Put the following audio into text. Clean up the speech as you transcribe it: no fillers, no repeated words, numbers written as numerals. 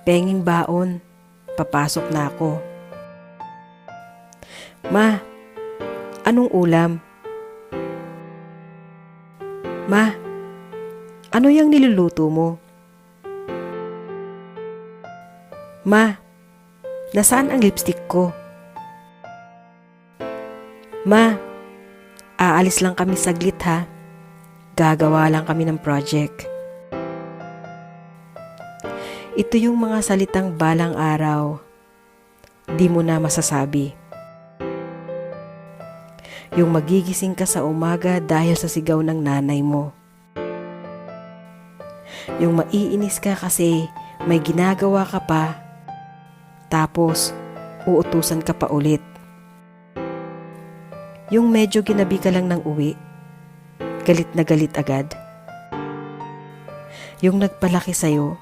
Penging baon, papasok na ako. Ma, anong ulam? Ma, ano yung niluluto mo? Ma, nasaan ang lipstick ko? Ma, aalis lang kami saglit ha. Gagawa lang kami ng project. Ito yung mga salitang balang araw. Di mo na masasabi. Yung magigising ka sa umaga dahil sa sigaw ng nanay mo. Yung maiinis ka kasi may ginagawa ka pa, tapos uutusan ka pa ulit. Yung medyo ginabi ka lang ng uwi, galit na galit agad. Yung nagpalaki sa'yo,